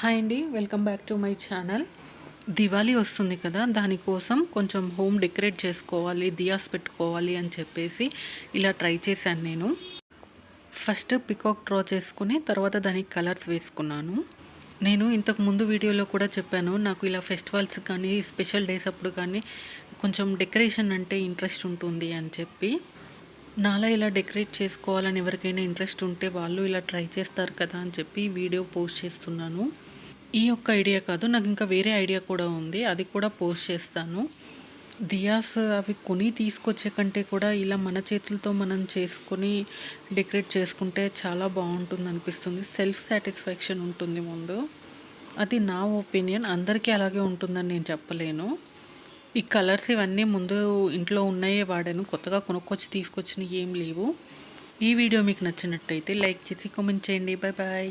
Hi అండి, welcome back to my channel. Diwali వస్తుంది కదా, దానికోసం కొంచెం హోమ్ డెకరేట్ చేసుకోవాలి, దియాస్ పెట్టుకోవాలి అని చెప్పేసి ఇలా ట్రై చేశాను నేను. ఫస్ట్ పికాక్ డ్రా చేసుకుని తర్వాత దానికి కలర్స్ వేసుకున్నాను. నేను ఇంతకు ముందు వీడియోలో కూడా చెప్పాను, నాకు ఇలా ఫెస్టివల్స్ కానీ స్పెషల్ డేస్ అప్పుడు కానీ కొంచెం డెకరేషన్ అంటే ఇంట్రెస్ట్ ఉంటుంది అని చెప్పి. నాలా ఇలా డెకరేట్ చేసుకోవాలని ఎవరికైనా ఇంట్రెస్ట్ ఉంటే వాళ్ళు ఇలా ట్రై చేస్తారు కదా అని చెప్పి వీడియో పోస్ట్ చేస్తున్నాను. ఈ ఒక్క ఐడియా కాదు, నాకు ఇంకా వేరే ఐడియా కూడా ఉంది, అది కూడా పోస్ట్ చేస్తాను. దియాస్ అవి కొని తీసుకొచ్చే కంటే కూడా ఇలా మన చేతులతో మనం చేసుకొని డెకరేట్ చేసుకుంటే చాలా బాగుంటుంది అనిపిస్తుంది. సెల్ఫ్ సాటిస్ఫాక్షన్ ఉంటుంది ముందు. అది నా ఒపీనియన్, అందరికీ అలాగే ఉంటుందని నేను చెప్పలేను. ఈ కలర్స్ ఇవన్నీ ముందు ఇంట్లో ఉన్నాయే వాడాను, కొత్తగా కొనుక్కొచ్చి తీసుకొచ్చినవి ఏం లేవు. ఈ వీడియో మీకు నచ్చినట్టయితే లైక్ చేసి కామెంట్ చేయండి. Bye bye.